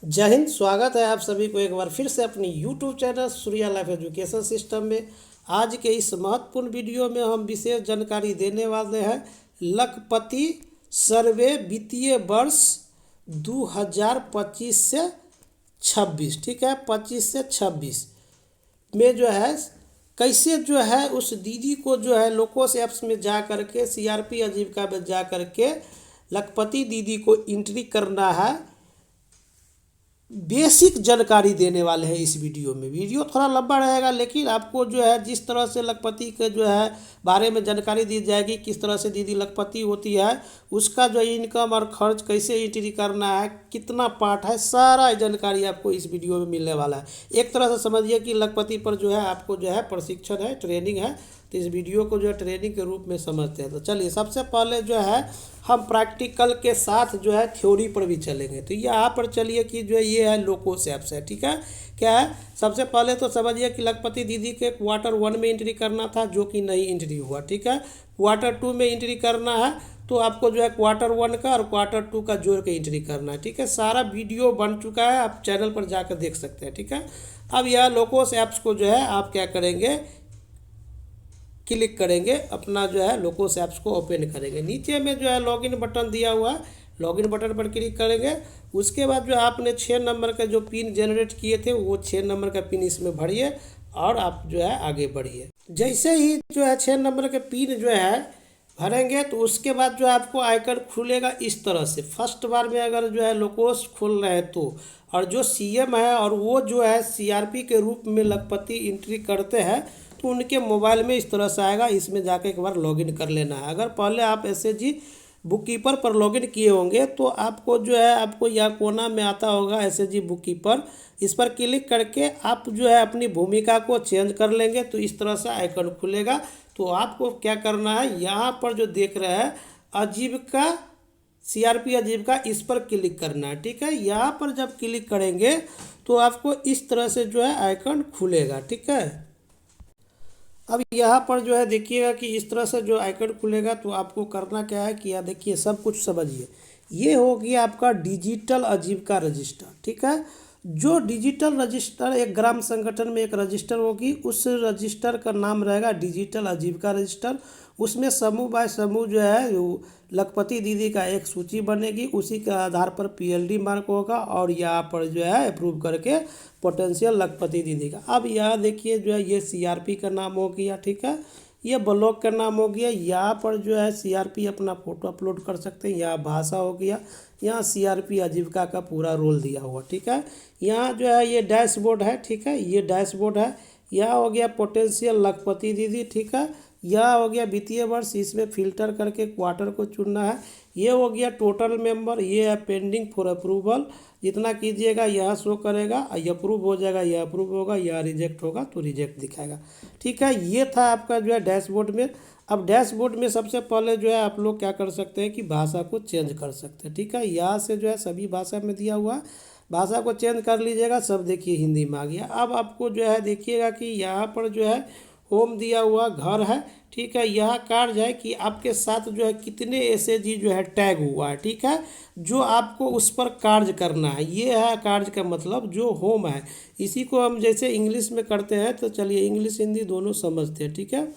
जय हिंद। स्वागत है आप सभी को एक बार फिर से अपनी YouTube channel Surya life education system में। आज के इस महत्वपूर्ण वीडियो में हम विशेष जानकारी देने वाले हैं लखपति सर्वे वित्तीय वर्ष 2025 से 26। ठीक है, 25 से 26 में जो है कैसे जो है उस दीदी को जो है लोकोस ऐप्स में जा करके सीआरपी आजीविका में जा करके लखपति दीदी को एंट्री करना है। बेसिक जानकारी देने वाले हैं इस वीडियो में। वीडियो थोड़ा लंबा रहेगा, लेकिन आपको जो है जिस तरह से लखपति के जो है बारे में जानकारी दी जाएगी, किस तरह से दीदी लखपति होती है, उसका जो इनकम और खर्च कैसे एंट्री करना है, कितना पार्ट है, सारा जानकारी आपको इस वीडियो में मिलने वाला है। एक तरह से समझिए कि लखपति पर जो है आपको जो है प्रशिक्षण है, ट्रेनिंग है। तो इस वीडियो को जो है ट्रेनिंग के रूप में समझते हैं। तो चलिए सबसे पहले जो है हम प्रैक्टिकल के साथ जो है थ्योरी पर भी चलेंगे। तो यहाँ पर चलिए कि जो ये है लोकोस ऐप्स है। ठीक है, क्या है, सबसे पहले तो समझिए कि लखपति दीदी के क्वार्टर 1 में एंट्री करना था, जो कि नहीं एंट्री हुआ। ठीक है, क्वार्टर 2 में एंट्री करना है, तो आपको जो है क्वार्टर 1 का और क्वार्टर 2 का जोड़ के एंट्री करना है। ठीक है, सारा वीडियो बन चुका है, आप चैनल पर जाकर देख सकते हैं। ठीक है, अब यह लोकोस ऐप्स को जो है आप क्या करेंगे, क्लिक करेंगे, अपना जो है लोकोस ऐप्स को ओपन करेंगे। नीचे में जो है लॉगिन बटन दिया हुआ है, लॉगिन बटन पर क्लिक करेंगे। उसके बाद जो आपने 6 नंबर का जो पिन जनरेट किए थे, वो 6 नंबर का पिन इसमें भरिए और आप जो है आगे बढ़िए। जैसे ही जो है 6 नंबर के पिन जो है भरेंगे, तो उसके बाद जो आपको आइकन खुलेगा इस तरह से। फर्स्ट बार में अगर जो है लोकोस खोल रहे हैं तो, और जो सीएम है और वो जो है सीआरपी के रूप में लखपति एंट्री करते हैं, तो उनके मोबाइल में इस तरह से आएगा। इसमें जाके एक बार लॉगिन कर लेना है। अगर पहले आप एसएचजी बुक कीपर पर लॉगिन किए होंगे, तो आपको जो है आपको यह कोना में आता होगा एसएचजी बुक कीपर, इस पर क्लिक करके आप जो है अपनी भूमिका को चेंज कर लेंगे। तो इस तरह से आइकन खुलेगा। तो आपको क्या करना है, यहाँ पर जो देख रहे हैं आजीविका, सीआरपी आजीविका, इस पर क्लिक करना है। ठीक है, यहाँ पर जब क्लिक करेंगे तो आपको इस तरह से जो है आइकन खुलेगा। ठीक है, अब यहाँ पर जो है देखिएगा कि इस तरह से जो आइकन खुलेगा, तो आपको करना क्या है कि यहाँ देखिए, सब कुछ समझिए। ये हो गया आपका डिजिटल आजीविका रजिस्टर। ठीक है, जो डिजिटल रजिस्टर एक ग्राम संगठन में एक रजिस्टर होगी, उस रजिस्टर का नाम रहेगा डिजिटल आजीविका रजिस्टर। उसमें समूह बाय समूह जो है लखपति दीदी का एक सूची बनेगी, उसी के आधार पर पीएलडी मार्क होगा, और यहाँ पर जो है अप्रूव करके पोटेंशियल लखपति दीदी का। अब यहाँ देखिए जो है ये सीआरपी का नाम हो गया। ठीक है, ये ब्लॉक का नाम हो गया। यहाँ पर जो है सीआरपी अपना फोटो अपलोड कर सकते हैं। यहाँ भाषा हो गया, यहाँ सीआरपी आजीविका का पूरा रोल दिया हुआ। ठीक है, यहाँ जो है ये डैशबोर्ड है। ठीक है, ये डैशबोर्ड है। यहाँ हो गया पोटेंशियल लखपति दीदी। ठीक है, यह हो गया वित्तीय वर्ष, इसमें फिल्टर करके क्वार्टर को चुनना है। ये हो गया टोटल मेंबर, ये है पेंडिंग फॉर अप्रूवल, जितना कीजिएगा यह शो करेगा, ये अप्रूव हो जाएगा, यह अप्रूव होगा, यह रिजेक्ट होगा तो रिजेक्ट दिखाएगा। ठीक है, ये था आपका जो है डैशबोर्ड में। अब डैशबोर्ड में सबसे पहले जो है आप लोग क्या कर सकते हैं कि भाषा को चेंज कर सकते हैं। ठीक है, यहाँ से जो है सभी भाषा में दिया हुआ है, भाषा को चेंज कर लीजिएगा। सब देखिए हिंदी में आ गया। अब आपको जो है देखिएगा कि यहाँ पर जो है होम दिया हुआ घर है। ठीक है, यह कार्य है कि आपके साथ जो है कितने एसएचजी जो है टैग हुआ है। ठीक है, जो आपको उस पर कार्य करना है, ये है कार्य का मतलब जो होम है। इसी को हम जैसे इंग्लिश में करते हैं, तो चलिए इंग्लिश हिंदी दोनों समझते हैं। ठीक है,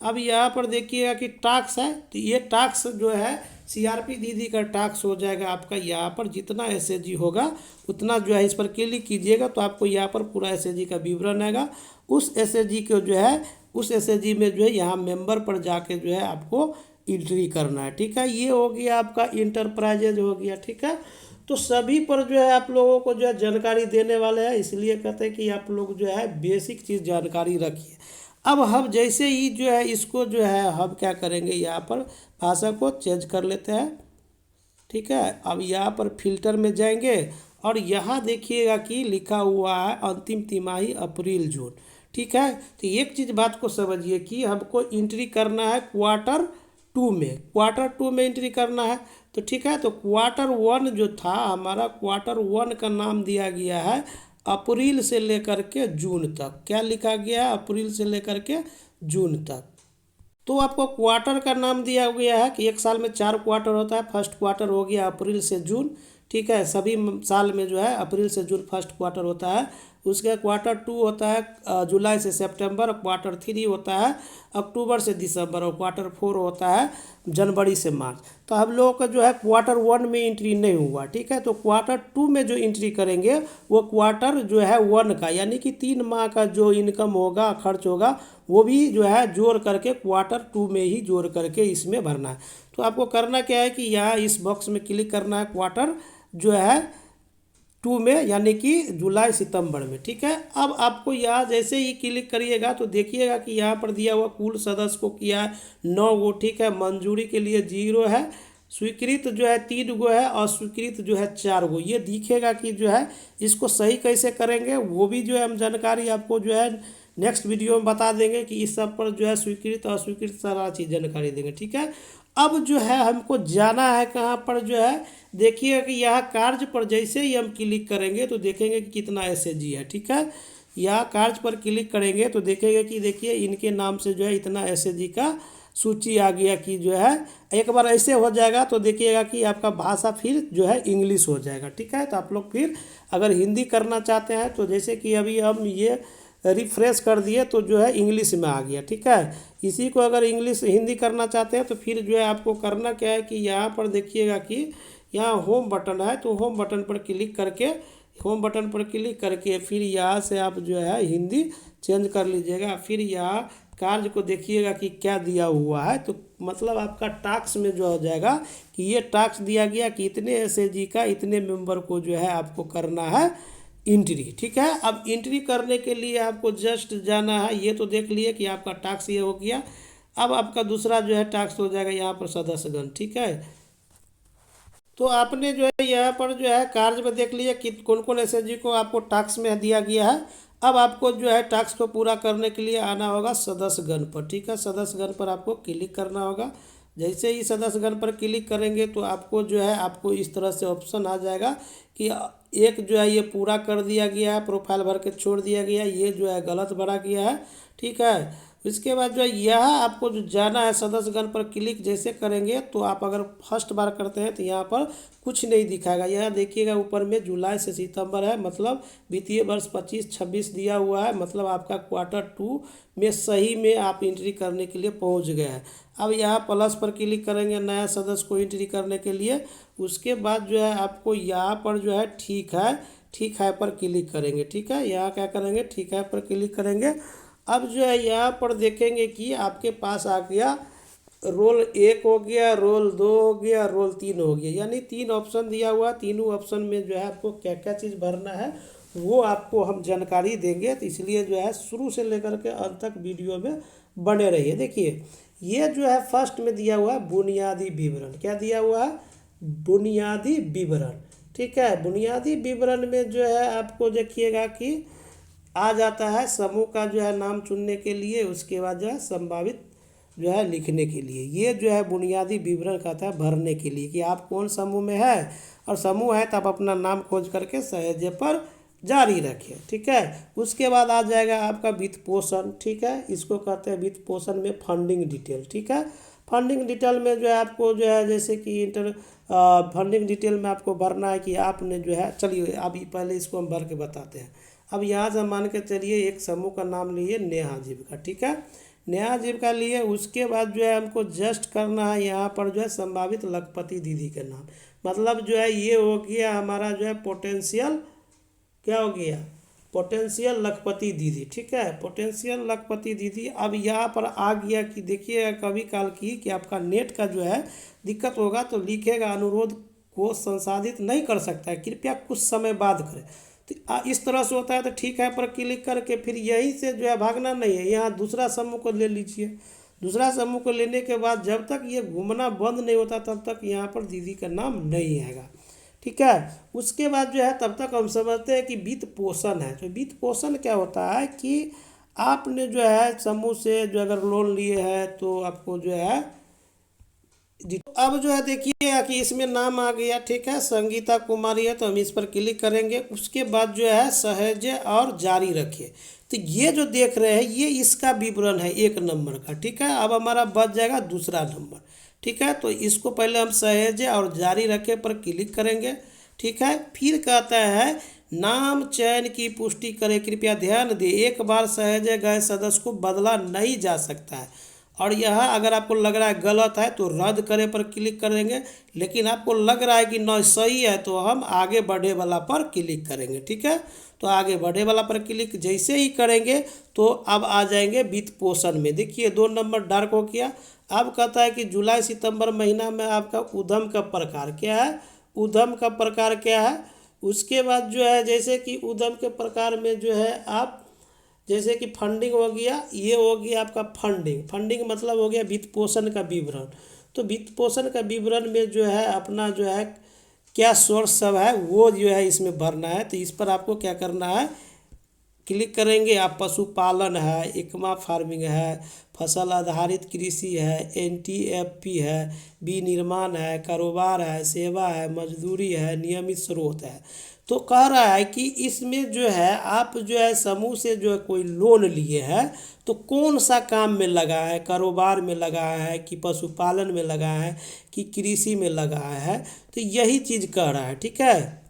अब यहाँ पर देखिएगा कि टास्क है, तो ये टास्क जो है सीआरपी दीदी का टास्क हो जाएगा आपका। यहाँ पर जितना एसएचजी होगा उतना जो है इस पर क्लिक कीजिएगा, तो आपको यहाँ पर पूरा एसएचजी का विवरण आएगा। उस एसएचजी को जो है उस एसएचजी में जो है यहाँ मेंबर पर जाके जो है आपको एंट्री करना है। ठीक है, ये हो गया आपका इंटरप्राइजेज हो गया। ठीक है, तो सभी पर जो है आप लोगों को जो है जानकारी देने वाले हैं, इसलिए कहते हैं कि आप लोग जो है बेसिक चीज़ जानकारी रखिए। अब हम जैसे ही जो है इसको जो है हम क्या करेंगे, यहाँ पर भाषा को चेंज कर लेते हैं। ठीक है, अब यहाँ पर फिल्टर में जाएंगे और यहाँ देखिएगा कि लिखा हुआ है अंतिम तिमाही अप्रैल जून। ठीक है, तो एक चीज़ बात को समझिए कि हमको एंट्री करना है क्वार्टर 2 में, क्वार्टर 2 में एंट्री करना है। तो ठीक है, तो क्वार्टर 1 जो था हमारा, क्वार्टर 1 का नाम दिया गया है अप्रैल से लेकर के जून तक। क्या लिखा गया है, अप्रैल से लेकर के जून तक। तो आपको क्वार्टर का नाम दिया गया है कि एक साल में 4 क्वार्टर होता है। फर्स्ट क्वार्टर हो गया अप्रैल से जून। ठीक है। सभी साल में जो है अप्रैल से जून फर्स्ट क्वार्टर होता है। उसके क्वार्टर 2 होता है जुलाई से सितंबर, और क्वार्टर 3 होता है अक्टूबर से दिसंबर, और क्वार्टर 4 होता है जनवरी से मार्च। तो हम लोगों का जो है क्वार्टर 1 में एंट्री नहीं हुआ, ठीक है। तो क्वार्टर 2 में जो एंट्री करेंगे वो क्वार्टर जो है 1 का, यानी कि 3 माह का जो इनकम होगा, खर्च होगा, वो भी जो है जोड़ करके क्वार्टर 2 में ही जोड़ करके इसमें भरना है। तो आपको करना क्या है कि यहाँ इस बॉक्स में क्लिक करना है क्वार्टर जो है 2 में, यानी कि जुलाई सितंबर में, ठीक है। अब आपको यहाँ जैसे ही क्लिक करिएगा तो देखिएगा कि यहाँ पर दिया हुआ कुल सदस्य को किया है 9 गो, ठीक है। मंजूरी के लिए 0 है, स्वीकृत जो है 3 गो है, और स्वीकृत जो है 4 गो। ये दिखेगा कि जो है इसको सही कैसे करेंगे वो भी जो है हम जानकारी आपको जो है नेक्स्ट वीडियो में बता देंगे कि इस सब पर जो है स्वीकृत और अस्वीकृत सारा चीज़ जानकारी देंगे, ठीक है। अब जो है हमको जाना है कहाँ पर, जो है देखिए कि यहाँ कार्य पर जैसे ही हम क्लिक करेंगे तो देखेंगे कि कितना एसएचजी है, ठीक है। यहाँ कार्य पर क्लिक करेंगे तो देखेंगे कि देखिए इनके नाम से जो है इतना एसएचजी का सूची आ गया कि जो है एक बार ऐसे हो जाएगा तो देखिएगा कि आपका भाषा फिर जो है इंग्लिश हो जाएगा, ठीक है। तो आप लोग फिर अगर हिंदी करना चाहते हैं तो जैसे कि अभी हम ये रिफ्रेश कर दिए तो जो है इंग्लिश में आ गया, ठीक है। इसी को अगर इंग्लिश हिंदी करना चाहते हैं तो फिर जो है आपको करना क्या है कि यहाँ पर देखिएगा कि यहाँ होम बटन है, तो होम बटन पर क्लिक करके, होम बटन पर क्लिक करके फिर यहाँ से आप जो है हिंदी चेंज कर लीजिएगा। फिर यहाँ कार्य को देखिएगा कि क्या दिया हुआ है, तो मतलब आपका टास्क में जो हो जाएगा कि ये टास्क दिया गया कि इतने एसएचजी का इतने मेंबर को जो है आपको करना है एंट्री, ठीक है। अब एंट्री करने के लिए आपको जस्ट जाना है, ये तो देख लिए कि आपका टास्क ये हो गया। अब आपका दूसरा जो है टास्क हो जाएगा यहाँ पर सदस्यगण, ठीक है। तो आपने जो है यहाँ पर जो है कार्य में देख लिया कि कौन कौन एसएचजी को आपको टास्क में दिया गया है। अब आपको जो है टास्क को पूरा करने के लिए आना होगा सदस्यगण पर, ठीक है। सदस्यगण पर आपको क्लिक करना होगा। जैसे ही सदस्यगण पर क्लिक करेंगे तो आपको जो है आपको इस तरह से ऑप्शन आ जाएगा कि एक जो है ये पूरा कर दिया गया है, प्रोफाइल भर के छोड़ दिया गया, ये जो है गलत भरा गया है, ठीक है। इसके बाद जो है यह आपको जो जाना है सदस्यगण पर क्लिक जैसे करेंगे तो आप अगर फर्स्ट बार करते हैं तो यहाँ पर कुछ नहीं दिखाएगा। यहाँ देखिएगा ऊपर में जुलाई से सितंबर है, मतलब वित्तीय वर्ष 25-26 दिया हुआ है, मतलब आपका क्वार्टर 2 में सही में आप एंट्री करने के लिए पहुँच गए हैं। अब यहाँ प्लस पर क्लिक करेंगे नया सदस्य को एंट्री करने के लिए। उसके बाद जो है आपको यहाँ पर जो है ठीक है पर क्लिक करेंगे, ठीक है। यहाँ क्या करेंगे, ठीक है पर क्लिक करेंगे। अब जो है यहाँ पर देखेंगे कि आपके पास आ गया रोल 1 हो गया, रोल 2 हो गया, रोल 3 हो गया, यानी 3 ऑप्शन दिया हुआ। तीनों ऑप्शन में जो है आपको क्या क्या चीज़ भरना है वो आपको हम जानकारी देंगे, तो इसलिए जो है शुरू से लेकर के अंत तक वीडियो में बने रहिए। देखिए ये जो है फर्स्ट में दिया हुआ है बुनियादी विवरण, क्या दिया हुआ है, बुनियादी विवरण, ठीक है। बुनियादी विवरण में जो है आपको देखिएगा कि आ जाता है समूह का जो है नाम चुनने के लिए, उसके बाद जो है संभावित जो है लिखने के लिए। ये जो है बुनियादी विवरण कहता है भरने के लिए कि आप कौन समूह में है, और समूह है तो आप अपना नाम खोज करके सहेजे पर जारी रखें, ठीक है। उसके बाद आ जाएगा आपका वित्त पोषण, ठीक है। इसको कहते हैं वित्त पोषण में फंडिंग डिटेल, ठीक है। फंडिंग डिटेल में जो है आपको जो है जैसे कि फंडिंग डिटेल में आपको भरना है कि आपने जो है, चलिए अभी पहले इसको हम भर के बताते हैं। अब यहाँ से मान के चलिए एक समूह का नाम लिए नेहा जीविका, ठीक है। नेहा जीविका लिए, उसके बाद जो है हमको जस्ट करना है यहाँ पर जो है संभावित लखपति दीदी के नाम, मतलब जो है ये हो गया हमारा जो है पोटेंशियल, क्या हो गया, पोटेंशियल लखपति दीदी, ठीक है। पोटेंशियल लखपति दीदी। अब यहाँ पर आ गया कि देखिए कभी काल की कि आपका नेट का जो है दिक्कत होगा तो लिखेगा अनुरोध को संसाधित नहीं कर सकता है, कृपया कुछ समय बाद करें। तो इस तरह से होता है, तो ठीक है पर क्लिक करके फिर यहीं से जो है भागना नहीं है, यहाँ दूसरा समूह को ले लीजिए। दूसरा समूह को लेने के बाद जब तक ये घूमना बंद नहीं होता तब तक यहाँ पर दीदी का नाम नहीं आएगा, ठीक है। उसके बाद जो है तब तक हम समझते हैं कि वित्त पोषण है। तो वित्त पोषण क्या होता है कि आपने जो है समूह से जो अगर लोन लिए हैं तो आपको जो है, अब जो है देखिए कि इसमें नाम आ गया, ठीक है, संगीता कुमारी है, तो हम इस पर क्लिक करेंगे। उसके बाद जो है सहेजे और जारी रखिए, तो ये जो देख रहे हैं ये इसका विवरण है 1 नंबर का, ठीक है। अब हमारा बच जाएगा दूसरा नंबर, ठीक है। तो इसको पहले हम सहेजे और जारी रखे पर क्लिक करेंगे। ठीक है। फिर कहता है नाम चयन की पुष्टि करें, कृपया ध्यान दें, एक बार सहेजे गए सदस्य को बदला नहीं जा सकता है। और यह अगर आपको लग रहा है गलत है तो रद्द करें पर क्लिक करेंगे, लेकिन आपको लग रहा है कि न सही है तो हम आगे बढ़े वाला पर क्लिक करेंगे, ठीक है। तो आगे बढ़े वाला पर क्लिक जैसे ही करेंगे तो अब आ जाएंगे वित्त पोषण में। देखिए 2 नंबर डार्क हो गया। अब कहता है कि जुलाई सितंबर महीना में आपका उद्यम का प्रकार क्या है, उद्यम का प्रकार क्या है। उसके बाद जो है जैसे कि उद्यम के प्रकार में जो है आप जैसे कि फंडिंग हो गया, ये हो गया आपका फंडिंग, फंडिंग मतलब हो गया वित्त पोषण का विवरण। तो वित्त पोषण का विवरण में जो है अपना जो है क्या सोर्स सब है वो जो है इसमें भरना है। तो इस पर आपको क्या करना है, क्लिक करेंगे आप, पशुपालन है, एकमा फार्मिंग है, फसल आधारित कृषि है, एनटीएफपी है, विनिर्माण है, कारोबार है, सेवा है, मजदूरी है, नियमित स्रोत है। तो कह रहा है कि इसमें जो है आप जो है समूह से जो है कोई लोन लिए हैं तो कौन सा काम में लगा है, कारोबार में लगा है कि पशुपालन में लगा है कि कृषि में लगा है, तो यही चीज़ कह रहा है, ठीक है।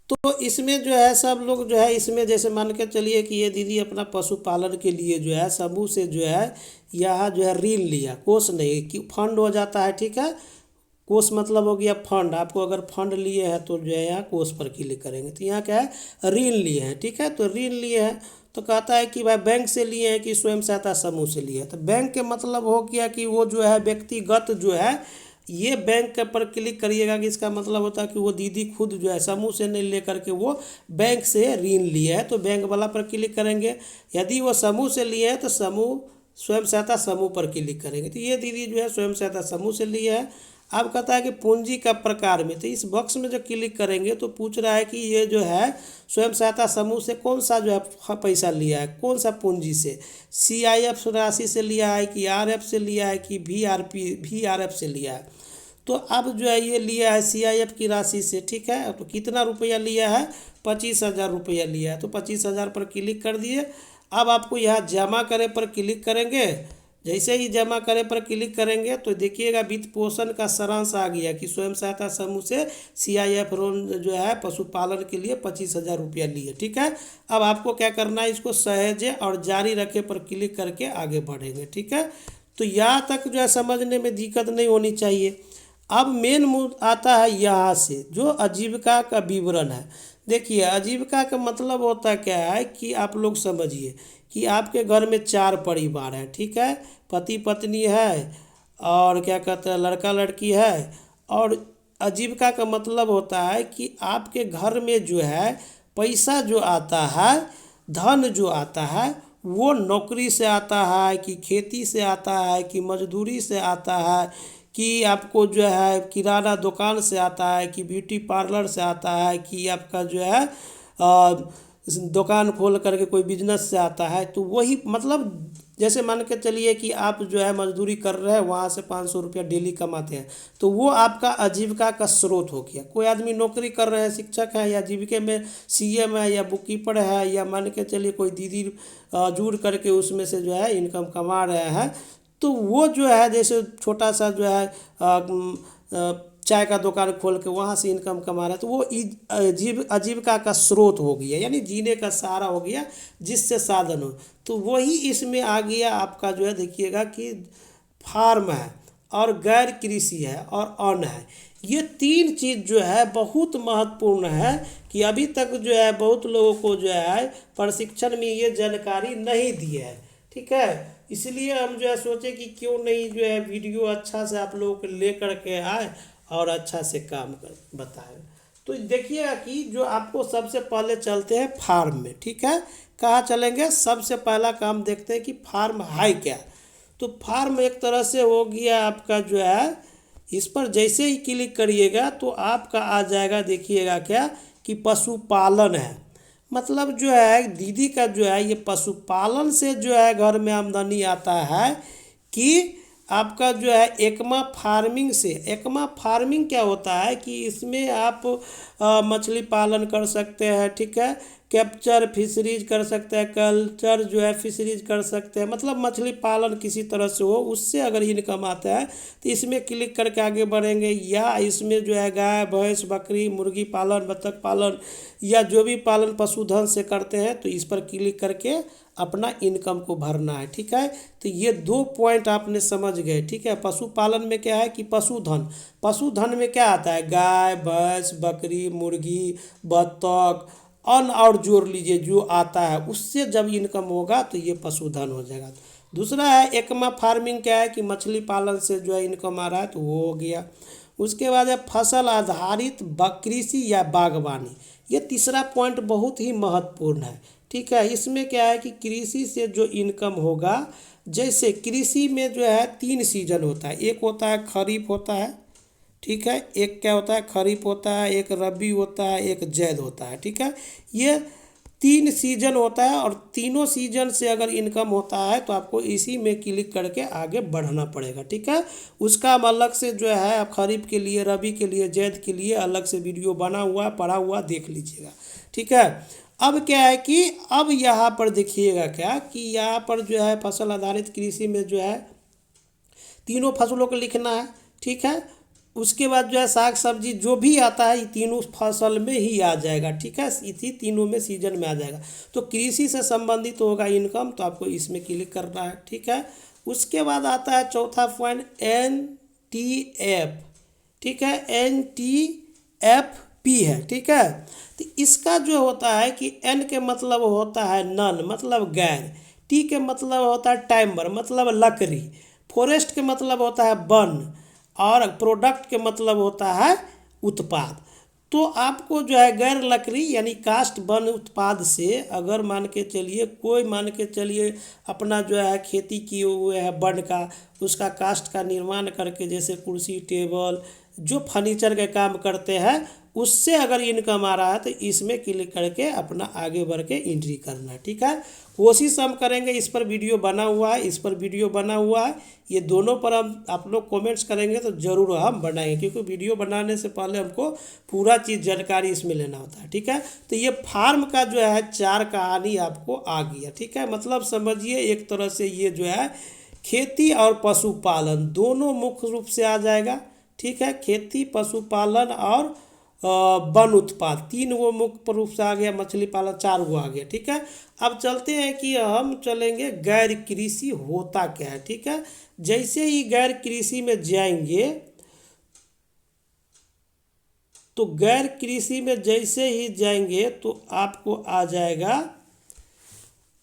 तो इसमें जो है सब लोग जो है इसमें जैसे मान के चलिए कि ये दीदी अपना पशुपालन के लिए जो है समूह से जो है यहाँ जो है ऋण लिया, कोष नहीं कि फंड हो जाता है, ठीक है। कोष मतलब हो गया फंड, आपको अगर फंड लिए हैं तो जो है यहाँ कोष पर क्लिक करेंगे तो यहाँ क्या है ऋण लिए हैं, ठीक है। तो ऋण लिए हैं तो कहता है कि भाई बैंक से लिए हैं कि स्वयं सहायता समूह से लिए हैं। तो बैंक के मतलब हो गया कि वो जो है व्यक्तिगत जो है ये बैंक के पर क्लिक करिएगा कि इसका मतलब होता है कि वो दीदी खुद जो है समूह से नहीं लेकर के वो बैंक से ऋण लिए है, तो बैंक वाला पर क्लिक करेंगे। यदि वो समूह से लिए हैं तो समूह स्वयं सहायता समूह पर क्लिक करेंगे। तो ये दीदी जो है स्वयं सहायता समूह से लिए है। अब कहता है कि पूंजी का प्रकार में, तो इस बॉक्स में जो क्लिक करेंगे तो पूछ रहा है कि ये जो है स्वयं सहायता समूह से कौन सा जो है पैसा लिया है, कौन सा पूंजी से, सीआईएफ राशि से लिया है कि आरएफ से लिया है कि वीआरएफ से लिया है। तो अब जो है ये लिया है सीआईएफ की राशि से, ठीक है। तो कितना रुपया लिया है, 25,000 रुपया लिया है। तो 25,000 पर क्लिक कर दिए। अब आपको यहाँ जमा करें पर क्लिक करेंगे। जैसे ही जमा करें पर क्लिक करेंगे तो देखिएगा वित्त पोषण का सारांश आ गया कि स्वयं सहायता समूह से सीआईएफ लोन जो है पशुपालन के लिए 25,000 रुपया लिए, ठीक है। अब आपको क्या करना है, इसको सहेजे और जारी रखे पर क्लिक करके आगे बढ़ेंगे, ठीक है। तो यहाँ तक जो है समझने में दिक्कत नहीं होनी चाहिए। अब मेन आता है यहाँ से जो आजीविका का विवरण है। देखिए आजीविका का मतलब होता क्या है कि आप लोग समझिए कि आपके घर में 4 परिवार हैं, ठीक है, पति पत्नी है और क्या कहते हैं लड़का लड़की है। और आजीविका का मतलब होता है कि आपके घर में जो है पैसा जो आता है, धन जो आता है वो नौकरी से आता है कि खेती से आता है कि मजदूरी से आता है कि आपको जो है किराना दुकान से आता है कि ब्यूटी पार्लर से आता है कि आपका जो है दुकान खोल करके कोई बिजनेस से आता है। तो वही मतलब जैसे मान के चलिए कि आप जो है मजदूरी कर रहे हैं, वहाँ से 500 रुपया डेली कमाते हैं, तो वो आपका आजीविका का स्रोत हो गया। कोई आदमी नौकरी कर रहे हैं, शिक्षक है या जीविका में सीएम है या बुक कीपर है या मान के चलिए कोई दीदी जुड़ करके उसमें से जो है इनकम कमा रहे हैं, तो वो जो है जैसे छोटा सा जो है चाय का दुकान खोल के वहाँ से इनकम कमा रहा है, तो वो आजीविका का स्रोत हो गया, यानी जीने का सहारा हो गया जिससे साधन हो। तो वही इसमें आ गया आपका जो है देखिएगा कि फार्म है और गैर कृषि है और अन्न है। ये 3 चीज़ जो है बहुत महत्वपूर्ण है कि अभी तक जो है बहुत लोगों को जो है प्रशिक्षण में ये जानकारी नहीं दी है, ठीक है। इसलिए हम जो है सोचे कि क्यों नहीं जो है वीडियो अच्छा से आप लोगों को ले करके आए और अच्छा से काम कर बताएं। तो देखिएगा कि जो आपको सबसे पहले चलते हैं फार्म में, ठीक है। कहाँ चलेंगे, सबसे पहला काम देखते हैं कि फार्म है क्या। तो फार्म एक तरह से हो गया आपका जो है, इस पर जैसे ही क्लिक करिएगा तो आपका आ जाएगा देखिएगा क्या कि पशुपालन है। मतलब जो है दीदी का जो है ये पशुपालन से जो है घर में आमदनी आता है कि आपका जो है एकमा फार्मिंग से। एकमा फार्मिंग क्या होता है कि इसमें आप मछली पालन कर सकते हैं, ठीक है। कैप्चर फिशरीज कर सकते हैं, कल्चर जो है फिशरीज कर सकते हैं, मतलब मछली पालन किसी तरह से हो उससे अगर इनकम आता है तो इसमें क्लिक करके आगे बढ़ेंगे। या इसमें जो है गाय भैंस बकरी मुर्गी पालन बत्तख पालन या जो भी पालन पशुधन से करते हैं तो इस पर क्लिक करके अपना इनकम को भरना है, ठीक है। तो ये 2 पॉइंट आपने समझ गए, ठीक है। पशुपालन में क्या है कि पशुधन में क्या आता है, गाय भैंस बकरी मुर्गी बत्तख अन्न और जोड़ लीजिए जो आता है, उससे जब इनकम होगा तो ये पशुधन हो जाएगा। दूसरा है एकमा फार्मिंग, क्या है कि मछली पालन से जो है इनकम आ रहा है तो वो हो गया। उसके बाद है फसल आधारित कृषि या बागवानी, ये तीसरा पॉइंट बहुत ही महत्वपूर्ण है, ठीक है। इसमें क्या है कि कृषि से जो इनकम होगा, जैसे कृषि में जो है 3 सीजन होता है, एक होता है खरीफ होता है, ठीक है, एक क्या होता है खरीफ होता है, एक रबी होता है, एक जैद होता है, ठीक है। ये 3 सीजन होता है और तीनों सीजन से अगर इनकम होता है तो आपको इसी में क्लिक करके आगे बढ़ना पड़ेगा, ठीक है। उसका हम अलग से जो है आप खरीफ के लिए रबी के लिए जैद के लिए अलग से वीडियो बना हुआ है पढ़ा हुआ देख लीजिएगा, ठीक है। अब क्या है कि अब यहाँ पर देखिएगा क्या कि यहाँ पर जो है फसल आधारित कृषि में जो है तीनों फसलों को लिखना है, ठीक है। उसके बाद जो है साग सब्जी जो भी आता है ये तीनों फसल में ही आ जाएगा, ठीक है, इसी तीनों में सीजन में आ जाएगा। तो कृषि से संबंधित होगा इनकम तो आपको इसमें क्लिक करना है, ठीक है। उसके बाद आता है चौथा पॉइंट NTF, ठीक है, NTFP है, ठीक है। तो इसका जो होता है कि N के मतलब होता है नन मतलब गैर, T के मतलब होता है टाइमर मतलब लकड़ी, फॉरेस्ट के मतलब होता है वन और प्रोडक्ट के मतलब होता है उत्पाद। तो आपको जो है गैर लकड़ी यानी कास्ट वन उत्पाद से अगर मान के चलिए अपना जो है खेती किए हुए है वन का उसका कास्ट का निर्माण करके जैसे कुर्सी टेबल जो फर्नीचर के काम करते हैं उससे अगर इनकम आ रहा है तो इसमें क्लिक करके अपना आगे बढ़ के एंट्री करना है, ठीक है। कोशिश हम करेंगे, इस पर वीडियो बना हुआ है, ये दोनों पर हम आप लोग कमेंट्स करेंगे तो ज़रूर हम बनाएंगे, क्योंकि वीडियो बनाने से पहले हमको पूरा चीज़ जानकारी इसमें लेना होता है, ठीक है। तो ये फार्म का जो है 4 कहानी आपको आ गया, ठीक है। मतलब समझिए एक तरह से ये जो है खेती और पशुपालन दोनों मुख्य रूप से आ जाएगा, ठीक है। खेती पशुपालन और वन उत्पाद 3 वो मुख्य रूप से आ गया, मछली पालन 4 वो आ गया, ठीक है। अब चलते हैं कि हम चलेंगे गैर कृषि होता क्या है, ठीक है। जैसे ही गैर कृषि में जाएंगे तो गैर कृषि में जैसे ही जाएंगे तो आपको आ जाएगा,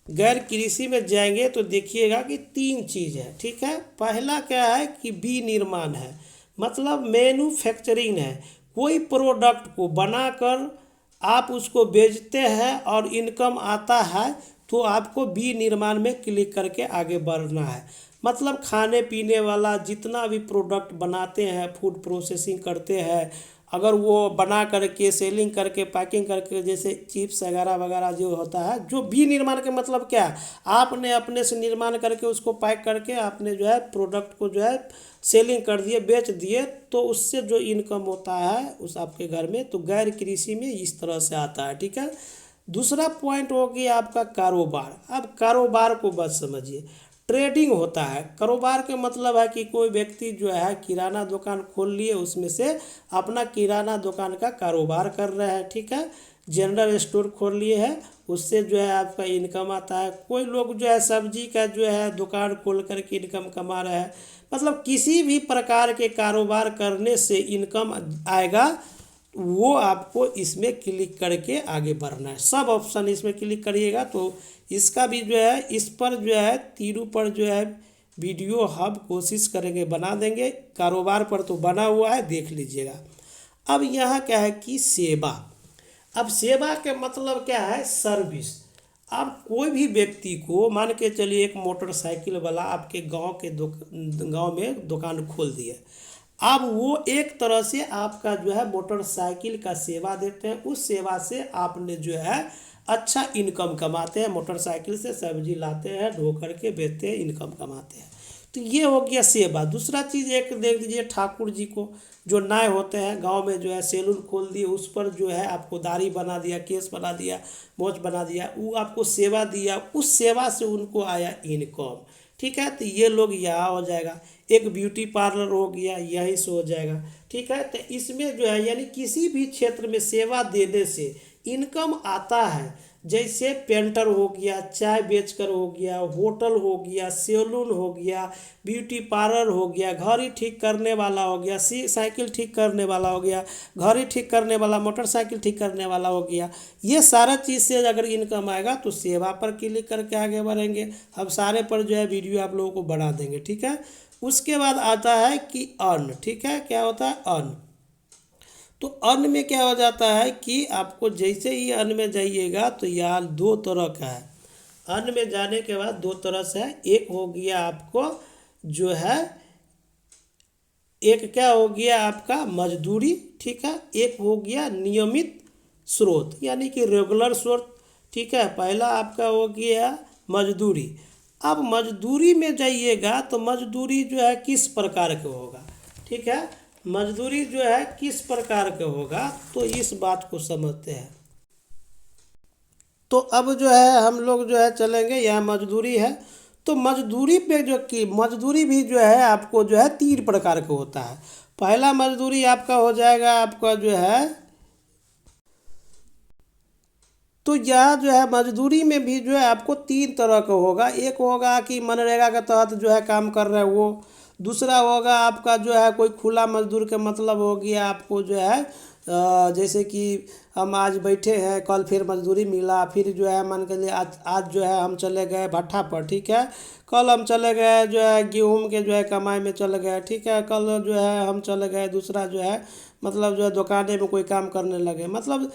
गैर कृषि में जाएंगे तो देखिएगा कि 3 चीज़ है, ठीक है। पहला क्या है कि विनिर्माण है, मतलब मैन्युफैक्चरिंग है, कोई प्रोडक्ट को बनाकर आप उसको बेचते हैं और इनकम आता है तो आपको विनिर्माण में क्लिक करके आगे बढ़ना है। मतलब खाने पीने वाला जितना भी प्रोडक्ट बनाते हैं फूड प्रोसेसिंग करते हैं, अगर वो बना करके सेलिंग करके पैकिंग करके जैसे चिप्स वगैरह जो होता है, जो विनिर्माण के मतलब क्या है आपने अपने से निर्माण करके उसको पैक करके आपने जो है प्रोडक्ट को जो है सेलिंग कर दिए बेच दिए तो उससे जो इनकम होता है उस आपके घर में, तो गैर कृषि में इस तरह से आता है, ठीक है। दूसरा पॉइंट हो गया आपका कारोबार। अब कारोबार को बस समझिए, ट्रेडिंग होता है। कारोबार के मतलब है कि कोई व्यक्ति जो है किराना दुकान खोल लिए उसमें से अपना किराना दुकान का कारोबार कर रहे हैं, ठीक है। जनरल स्टोर खोल लिए है उससे जो है आपका इनकम आता है। कोई लोग जो है सब्जी का जो है दुकान खोल करके इनकम कमा रहे हैं। मतलब किसी भी प्रकार के कारोबार करने से इनकम आएगा, वो आपको इसमें क्लिक करके आगे बढ़ना है। सब ऑप्शन इसमें क्लिक करिएगा तो इसका भी जो है इस पर जो है तीनों पर जो है वीडियो हम कोशिश करेंगे बना देंगे। कारोबार पर तो बना हुआ है, देख लीजिएगा। अब यहाँ क्या है कि सेवा। अब सेवा के मतलब क्या है, सर्विस। अब कोई भी व्यक्ति को मान के चलिए एक मोटरसाइकिल वाला आपके गांव में दुकान खोल दिए, अब वो एक तरह से आपका जो है मोटरसाइकिल का सेवा देते हैं, उस सेवा से आपने जो है अच्छा इनकम कमाते हैं। मोटरसाइकिल से सब्जी लाते हैं ढो करके बेचते हैं, इनकम कमाते हैं। तो ये हो गया सेवा। दूसरा चीज़ एक देख दीजिए, ठाकुर जी को जो नाय होते हैं गांव में जो है सैलून खोल दिए, उस पर जो है आपको दाढ़ी बना दिया, केस बना दिया, मोछ बना दिया, वो आपको सेवा दिया, उस सेवा से उनको आया इनकम। ठीक है, तो ये लोग यहाँ हो जाएगा। एक ब्यूटी पार्लर हो गया, यहीं से हो जाएगा। ठीक है, तो इसमें जो है यानी किसी भी क्षेत्र में सेवा देने से इनकम आता है। जैसे पेंटर हो गया, चाय बेचकर हो गया, होटल हो गया, सैलून हो गया, ब्यूटी पार्लर हो गया, घड़ी ठीक करने वाला हो गया, साइकिल ठीक करने वाला हो गया, घड़ी ठीक करने वाला, मोटरसाइकिल ठीक करने वाला हो गया। ये सारा चीज़ से अगर इनकम आएगा तो सेवा पर क्लिक करके आगे बढ़ेंगे। हम सारे पर जो है वीडियो आप लोगों को बना देंगे। ठीक है, उसके बाद आता है कि अर्न। ठीक है, क्या होता है अर्न। तो अन्न में क्या हो जाता है कि आपको जैसे ही अन्न में जाइएगा तो यहाँ दो तरह का है। अन्न में जाने के बाद दो तरह से है। एक हो गया आपको जो है, एक क्या हो गया आपका मजदूरी। ठीक है, एक हो गया नियमित स्रोत यानी कि रेगुलर स्रोत। ठीक है, पहला आपका हो गया मजदूरी। अब मजदूरी में जाइएगा तो मजदूरी जो है किस प्रकार का होगा। ठीक है, मजदूरी जो है किस प्रकार का होगा तो इस बात को समझते हैं। तो अब जो है हम लोग जो है चलेंगे, यह मजदूरी है। तो मजदूरी पे जो कि मजदूरी भी जो है आपको जो है तीन प्रकार का होता है। पहला मजदूरी आपका हो जाएगा आपका जो है, तो यह जो है मजदूरी में भी जो है आपको तीन तरह का होगा। एक होगा कि मनरेगा के तहत जो है काम कर रहे हैं वो। दूसरा होगा आपका जो है कोई खुला मजदूर के मतलब हो गया आपको जो है जैसे कि हम आज बैठे हैं, कल फिर मजदूरी मिला, फिर जो है मान के लिए आज जो है हम चले गए भट्ठा पर। ठीक है, कल हम चले गए जो है गेहूँ के जो है कमाई में चले गए। ठीक है, कल जो है हम चले गए दूसरा जो है मतलब जो है दुकाने में कोई काम करने लगे। मतलब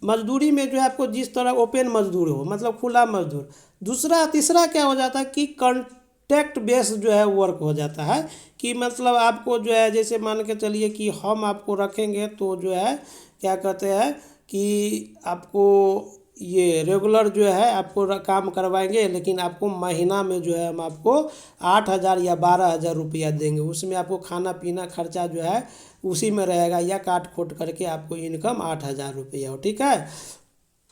मजदूरी में जो है आपको जिस तरह ओपन मजदूर हो मतलब खुला मजदूर। दूसरा तीसरा क्या हो जाता है कि कॉन्ट्रैक्ट बेस जो है वर्क हो जाता है कि मतलब आपको जो है जैसे मान के चलिए कि हम आपको रखेंगे तो जो है क्या कहते हैं कि आपको ये रेगुलर जो है आपको काम करवाएंगे, लेकिन आपको महीना में जो है हम आपको 8,000 या 12,000 रुपया देंगे। उसमें आपको खाना पीना खर्चा जो है उसी में रहेगा, या काट खोट करके आपको इनकम 8,000 रुपया हो। ठीक है,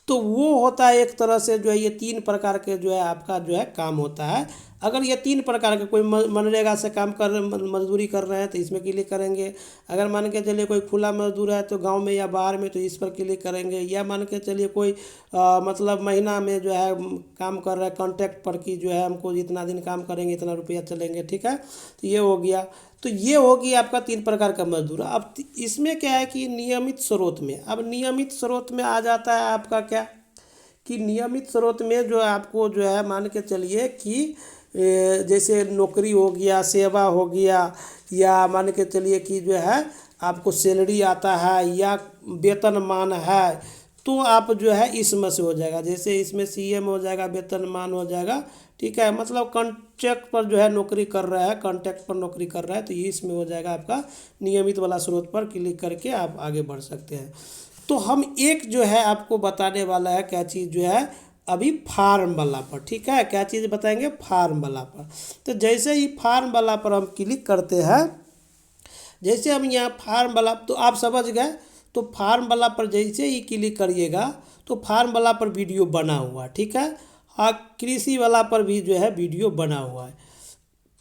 तो वो होता है एक तरह से जो है ये तीन प्रकार के जो है आपका जो है काम होता है। अगर ये तीन प्रकार के कोई मनरेगा से काम कर मजदूरी कर रहे हैं तो इसमें क्लिक करेंगे। अगर मान के चलिए कोई खुला मजदूर है तो गांव में या बाहर में तो इस पर क्लिक करेंगे। या मान के चलिए कोई मतलब महीना में जो है काम कर रहा है कॉन्ट्रैक्ट पर कि जो है हमको जितना दिन काम करेंगे इतना रुपया चलेंगे। ठीक है, तो ये हो गया। तो ये होगी आपका तीन प्रकार का मजदूर। अब इसमें क्या है कि नियमित स्रोत में, अब नियमित स्रोत में आ जाता है आपका क्या कि नियमित स्रोत में जो आपको जो है मान के चलिए कि जैसे नौकरी हो गया, सेवा हो गया, या मान के चलिए कि जो है आपको सैलरी आता है या वेतनमान है, तो आप जो है इसमें से हो जाएगा। जैसे इसमें सीएम हो जाएगा, वेतनमान हो जाएगा। ठीक है, मतलब कॉन्ट्रैक्ट पर जो है नौकरी कर रहा है, कॉन्ट्रैक्ट पर नौकरी कर रहा है, तो ये इसमें हो जाएगा आपका नियमित वाला स्रोत पर क्लिक करके आप आगे बढ़ सकते हैं। तो हम एक जो है आपको बताने वाला है क्या चीज़ जो है अभी फार्म वाला पर। ठीक है, क्या चीज़ बताएंगे फार्म वाला पर। तो जैसे ही फार्म वाला पर हम क्लिक करते हैं, जैसे हम यहाँ फार्म वाला तो आप समझ गए। तो फार्म वाला पर जैसे ही क्लिक करिएगा तो फार्म वाला पर वीडियो बना हुआ है। ठीक है, और कृषि वाला पर भी जो है वीडियो बना हुआ है।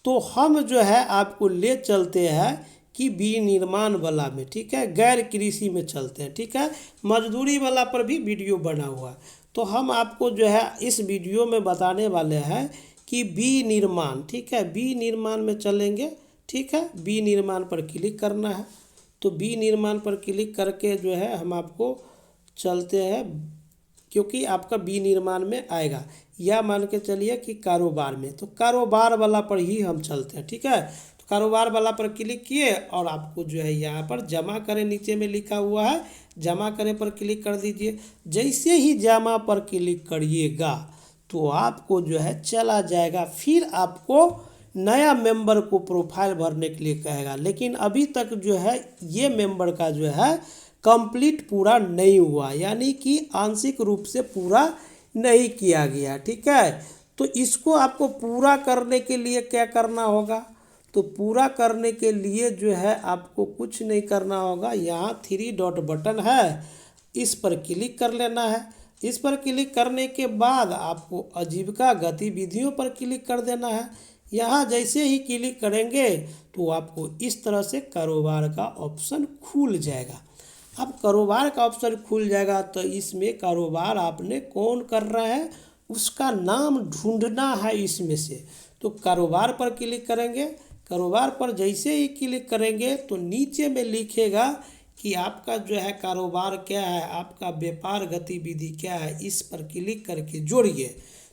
तो हम जो है आपको ले चलते हैं कि विनिर्माण वाला में। ठीक है, गैर कृषि में चलते हैं। ठीक है, मजदूरी वाला पर भी वीडियो बना हुआ है। तो हम आपको जो है इस वीडियो में बताने वाले हैं कि विनिर्माण। ठीक है, विनिर्माण में चलेंगे। ठीक है, विनिर्माण पर क्लिक करना है। तो विनिर्माण पर क्लिक करके जो है हम आपको चलते हैं, क्योंकि आपका विनिर्माण में आएगा। या मान के चलिए कि कारोबार में, तो कारोबार वाला पर ही हम चलते हैं। ठीक है, तो कारोबार वाला पर क्लिक किए और आपको जो है यहाँ पर जमा करें नीचे में लिखा हुआ है, जमा करें पर क्लिक कर दीजिए। जैसे ही जमा पर क्लिक करिएगा तो आपको जो है चला जाएगा। फिर आपको नया मेंबर को प्रोफाइल भरने के लिए कहेगा, लेकिन अभी तक जो है ये मेंबर का जो है कंप्लीट पूरा नहीं हुआ, यानी कि आंशिक रूप से पूरा नहीं किया गया। ठीक है, तो इसको आपको पूरा करने के लिए क्या करना होगा, तो पूरा करने के लिए जो है आपको कुछ नहीं करना होगा, यहाँ 3 डॉट बटन है, इस पर क्लिक कर लेना है। इस पर क्लिक करने के बाद आपको आजीविका गतिविधियों पर क्लिक कर देना है। यहाँ जैसे ही क्लिक करेंगे तो आपको इस तरह से कारोबार का ऑप्शन खुल जाएगा। अब कारोबार का ऑप्शन खुल जाएगा तो इसमें कारोबार आपने कौन कर रहा है उसका नाम ढूंढना है इसमें से। तो कारोबार पर क्लिक करेंगे। कारोबार पर जैसे ही क्लिक करेंगे तो नीचे में लिखेगा कि आपका जो है कारोबार क्या है, आपका व्यापार गतिविधि क्या है, इस पर क्लिक करके जोड़िए।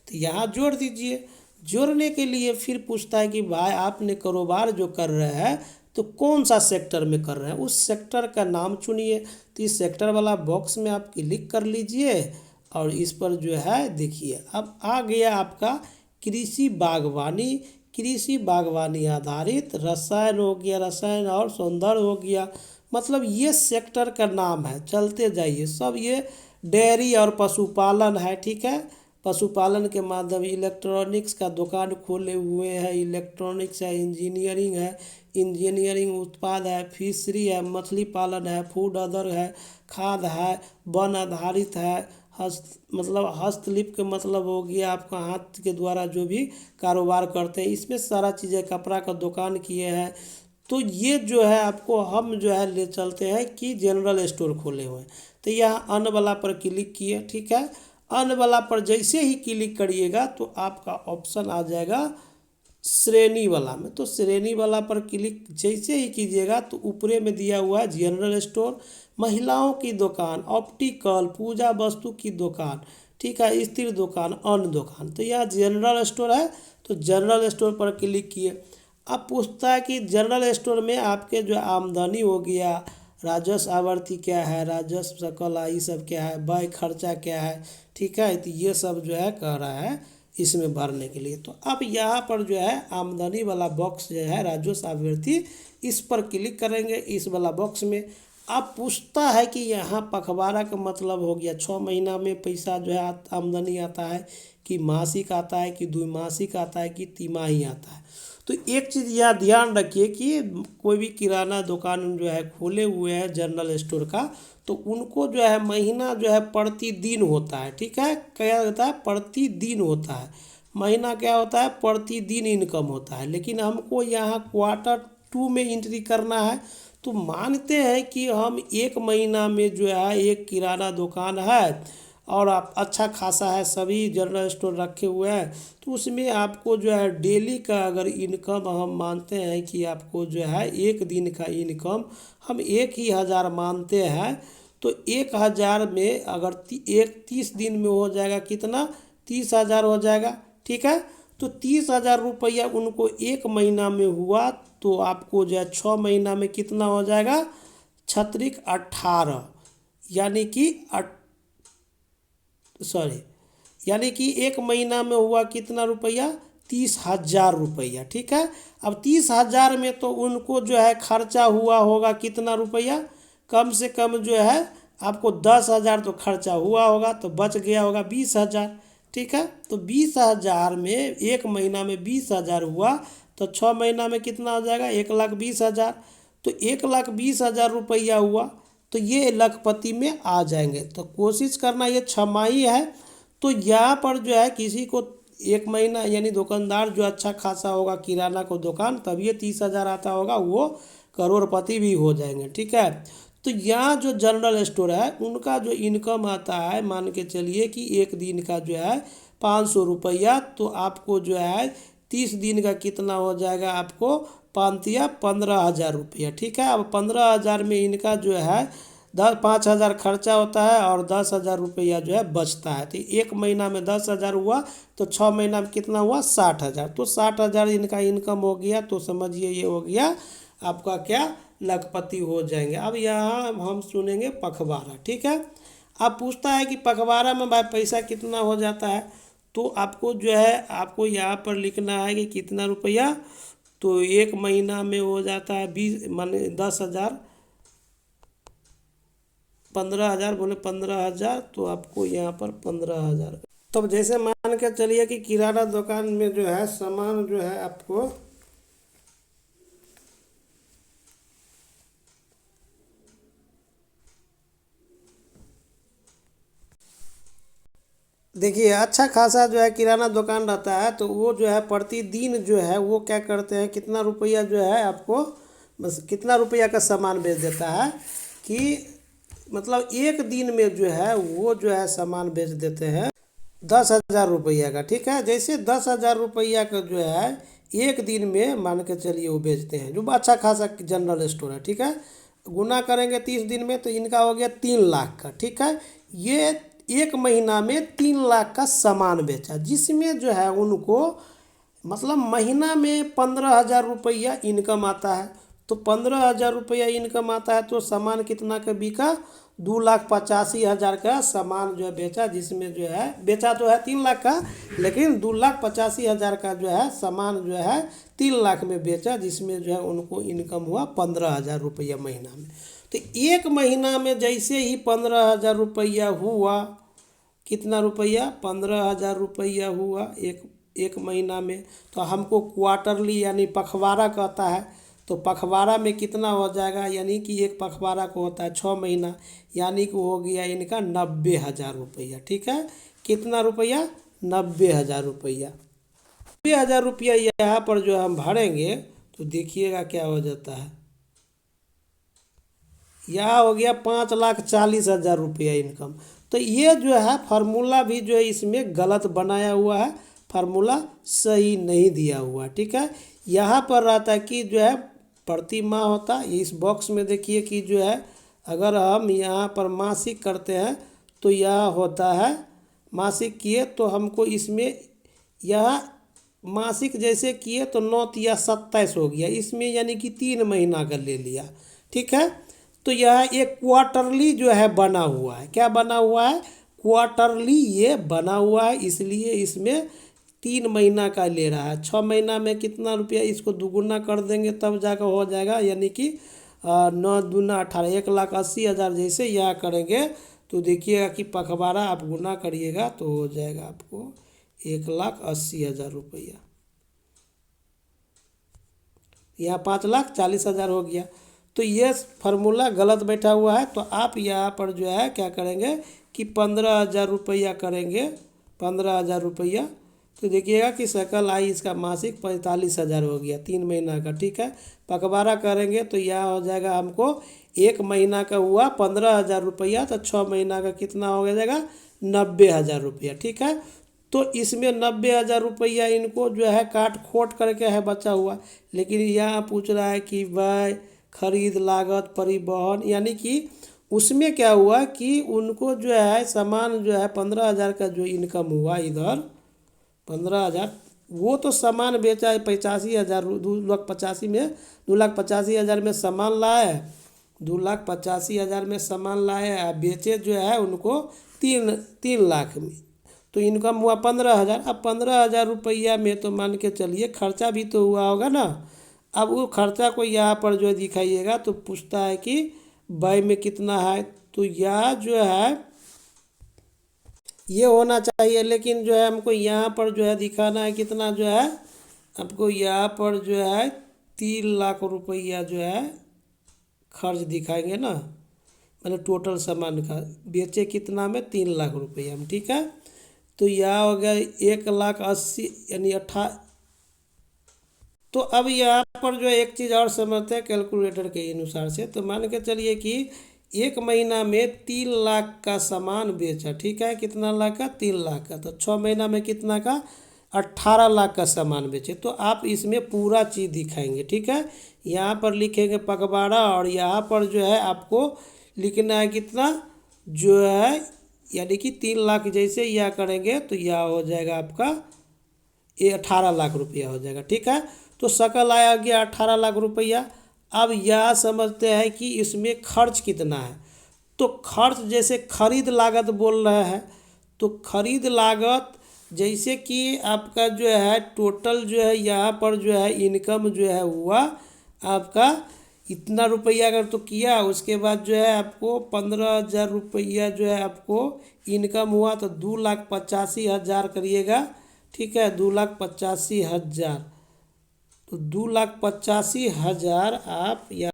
तो यहाँ जोड़ दीजिए। जोड़ने के लिए फिर पूछता है कि भाई आपने कारोबार जो कर रहे हैं तो कौन सा सेक्टर में कर रहे हैं, उस सेक्टर का नाम चुनिए। तो इस सेक्टर वाला बॉक्स में आप क्लिक कर लीजिए और इस पर जो है देखिए अब आ गया आपका कृषि बागवानी। कृषि बागवानी आधारित रसायन हो गया, रसायन और सौंदर्य हो गया, मतलब ये सेक्टर का नाम है। चलते जाइए सब ये डेयरी और पशुपालन है, ठीक है। पशुपालन के माध्यम इलेक्ट्रॉनिक्स का दुकान खोले हुए हैं, इलेक्ट्रॉनिक्स है, इंजीनियरिंग है, इंजीनियरिंग उत्पाद है, फिशरी है, मछली पालन है, फूड अदर है, खाद है, वन आधारित है, मतलब हस्तलिप के मतलब हो गया आपका हाथ के द्वारा जो भी कारोबार करते हैं, इसमें सारा चीज़ें, कपड़ा का दुकान किए हैं। तो ये जो है आपको हम जो है ले चलते हैं कि जनरल स्टोर खोले हुए हैं। तो यहाँ अन्न वाला पर क्लिक किए, ठीक है। अन्न वाला पर जैसे ही क्लिक करिएगा तो आपका ऑप्शन आ जाएगा श्रेणी वाला में। तो श्रेणी वाला पर क्लिक जैसे ही कीजिएगा तो ऊपरे में दिया हुआ है जनरल स्टोर, महिलाओं की दुकान, ऑप्टिकल, पूजा वस्तु की दुकान, ठीक है, स्थिर दुकान, अन्न दुकान। तो यहाँ जनरल स्टोर है तो जनरल स्टोर पर क्लिक किए। अब पूछता है कि जनरल स्टोर में आपके जो आमदनी हो गया, राजस्व आवर्ती क्या है, राजस्व सकल आय ये सब क्या है, व्यय खर्चा क्या है, ठीक है। तो ये सब जो है कह रहा है इसमें भरने के लिए। तो अब यहाँ पर जो है आमदनी वाला बॉक्स जो है राजस्व आवर्ती, इस पर क्लिक करेंगे इस वाला बॉक्स में। अब पूछता है कि यहाँ पखवाड़ा का मतलब हो गया 6 महीना में पैसा जो है आमदनी आता है, कि मासिक आता है, कि द्विमासिक आता है, कि तिमाही आता है। तो एक चीज़ यह ध्यान रखिए कि कोई भी किराना दुकान जो है खोले हुए हैं जनरल स्टोर का, तो उनको जो है महीना जो है प्रतिदिन होता है, ठीक है। क्या होता है, प्रतिदिन होता है। महीना क्या होता है, प्रतिदिन इनकम होता है। लेकिन हमको यहाँ Q2 में एंट्री करना है। तो मानते हैं कि हम 1 महीना में जो है एक किराना दुकान है और आप अच्छा खासा है, सभी जनरल स्टोर रखे हुए हैं, तो उसमें आपको जो है डेली का अगर इनकम हम मानते हैं कि आपको जो है एक दिन का इनकम हम 1,000 मानते हैं। तो 1,000 में अगर 30 दिन में हो जाएगा कितना, 30,000 हो जाएगा, ठीक है। तो 30,000 रुपया उनको 1 महीना में हुआ तो आपको जो है 6 महीना में कितना हो जाएगा, 18, यानी कि यानी कि 1 महीना में हुआ कितना रुपया, 30,000 रुपया, ठीक है। अब 30,000 में तो उनको जो है खर्चा हुआ होगा कितना रुपया, कम से कम जो है आपको 10,000 तो खर्चा हुआ होगा, तो बच गया होगा 20,000, ठीक है। तो 20,000 में 1 महीना में 20,000 हुआ तो 6 महीना में कितना हो जाएगा, 1,20,000। तो 1,20,000 रुपया हुआ तो ये लखपति में आ जाएंगे। तो कोशिश करना, ये छमाही है तो यहाँ पर जो है किसी को 1 महीना यानी दुकानदार जो अच्छा खासा होगा किराना को दुकान, तब ये 30,000 आता होगा, वो करोड़पति भी हो जाएंगे, ठीक है। तो यहाँ जो जनरल स्टोर है उनका जो इनकम आता है, मान के चलिए कि एक दिन का जो है 500 रुपया, तो आपको जो है 30 दिन का कितना हो जाएगा, आपको 15,000 रुपया, ठीक है। अब 15,000 में इनका जो है 5,000 खर्चा होता है और 10,000 रुपया जो है बचता है। तो 1 महीना में 10,000 हुआ तो 6 महीना में कितना हुआ, 60,000। तो 60,000 इनका इनकम हो गया, तो समझिए ये हो गया आपका क्या, लखपति हो जाएंगे। अब यहाँ हम सुनेंगे पखवाड़ा, ठीक है। अब पूछता है कि पखवाड़ा में भाई पैसा कितना हो जाता है, तो आपको जो है आपको यहाँ पर लिखना है कि कितना रुपया, तो 1 महीना में हो जाता है 20 माने 10,000, 15,000 बोले 15,000, तो आपको यहाँ पर 15,000 तो अब जैसे मान के चलिए कि किराना दुकान में जो है सामान जो है आपको देखिए अच्छा खासा जो है किराना दुकान रहता है, तो वो जो है प्रतिदिन जो है वो क्या करते हैं, कितना रुपया जो है आपको, बस कितना रुपया का सामान बेच देता है कि मतलब एक दिन में जो है वो जो है सामान बेच देते हैं 10,000 रुपया का। ठीक है, जैसे 10,000 रुपया का जो है एक दिन में मान के चलिए वो बेचते हैं, जो अच्छा खासा जनरल स्टोर है। ठीक है, गुना करेंगे 30 दिन में तो इनका हो गया 3 लाख का। ठीक है, ये एक महीना में 3 लाख का सामान बेचा, जिसमें जो है उनको मतलब महीना में 15,000 रुपया इनकम आता है। तो 15,000 रुपया इनकम आता है तो सामान कितना का बिका, 2,85,000 का सामान जो है बेचा, जिसमें जो है बेचा तो है 3 लाख का, लेकिन 2,85,000 का जो है सामान जो है 3 लाख में बेचा, जिसमें जो है उनको इनकम हुआ 15,000 रुपया महीना में। तो एक महीना में जैसे ही 15,000 रुपया हुआ, कितना रुपया, 15,000 रुपया हुआ एक एक महीना में, तो हमको क्वार्टरली यानी पखवाड़ा कहता है। तो पखवाड़ा में कितना हो जाएगा, यानी कि एक पखवाड़ा को होता है 6 महीना, यानी कि हो गया इनका 90,000 रुपया। ठीक है, कितना रुपया, 90,000 रुपया। 90,000 रुपया यहाँ पर जो हम भरेंगे तो देखिएगा क्या हो जाता है, यहाँ हो गया 5,40,000 रुपया इनकम। तो ये जो है फार्मूला भी जो है इसमें गलत बनाया हुआ है, फार्मूला सही नहीं दिया हुआ। ठीक है, यहाँ पर रहता है कि जो है प्रति माह होता है, इस बॉक्स में देखिए कि जो है अगर हम यहाँ पर मासिक करते हैं तो यह होता है, मासिक किए तो हमको इसमें यह मासिक जैसे किए तो 9 या 27 हो गया इसमें, यानी कि 3 महीना का ले लिया। ठीक है, तो यह एक क्वार्टरली जो है बना हुआ है, क्या बना हुआ है, क्वार्टरली ये बना हुआ है, इसलिए इसमें 3 महीना का ले रहा है। 6 महीना में कितना रुपया, इसको दुगुना कर देंगे तब जाकर हो जाएगा, यानी कि 9 दूना 18, 1,80,000 जैसे यह करेंगे तो देखिएगा कि पखवाड़ा आप गुना करिएगा तो हो जाएगा आपको 1,80,000 रुपया, यहाँ 5,40,000 हो गया। तो ये फार्मूला गलत बैठा हुआ है, तो आप यहाँ पर जो है क्या करेंगे कि 15,000 रुपया करेंगे, 15,000 रुपया, तो देखिएगा कि सकल आय इसका मासिक 45,000 हो गया 3 महीना का। ठीक है, पखवाड़ा करेंगे तो यह हो जाएगा हमको एक महीना का हुआ 15,000 रुपया, तो 6 महीना का कितना हो जाएगा, 90,000 रुपया। ठीक है, तो इसमें 90,000 रुपया इनको जो है काट खोट करके है बचा हुआ, लेकिन यहाँ पूछ रहा है कि भाई खरीद लागत परिवहन, यानी कि उसमें क्या हुआ कि उनको जो है सामान जो है 15,000 का जो इनकम हुआ इधर 15,000, वो तो सामान बेचा है 85,000, 2,85,000 में, 2,85,000 में सामान लाए, 2,85,000 में सामान लाए, बेचे जो है उनको 3 लाख में, तो इनकम हुआ 15,000। अब 15,000 रुपया में तो मान के चलिए खर्चा भी तो हुआ होगा ना। अब वो खर्चा को यहाँ पर जो दिखाइएगा तो पूछता है कि व्यय में कितना है, तो यह जो है ये होना चाहिए, लेकिन जो है हमको यहाँ पर जो है दिखाना है कितना, जो है आपको यहाँ पर जो है 3 लाख रुपया जो है खर्च दिखाएंगे ना, मतलब टोटल सामान का बेचे कितना में, 3 लाख रुपया में। ठीक है, तो यह हो गया 1,80,000 यानी 18। तो अब यहाँ पर जो एक चीज़ और समझते हैं कैलकुलेटर के अनुसार से, तो मान के चलिए कि एक महीना में 3 लाख का सामान बेचा। ठीक है, कितना लाख का, 3 लाख का, तो 6 महीना में कितना का, 18 लाख का सामान बेचे। तो आप इसमें पूरा चीज़ दिखाएंगे। ठीक है, यहाँ पर लिखेंगे पखवाड़ा और यहाँ पर जो है आपको लिखना है कितना, जो है यानी कि 3 लाख जैसे यह करेंगे तो यह हो जाएगा आपका ये 18 लाख रुपया हो जाएगा। ठीक है, तो सकल आय आ गया 18 लाख रुपया। अब यह समझते हैं कि इसमें खर्च कितना है, तो खर्च जैसे खरीद लागत बोल रहे हैं, तो खरीद लागत जैसे कि आपका जो है टोटल जो है यहाँ पर जो है इनकम जो है हुआ आपका इतना रुपया अगर तो किया, उसके बाद जो है आपको 15,000 रुपया जो है आपको इनकम हुआ, तो 2,85,000 करिएगा। ठीक है, 2,85,000, तो 2,85,000 आप या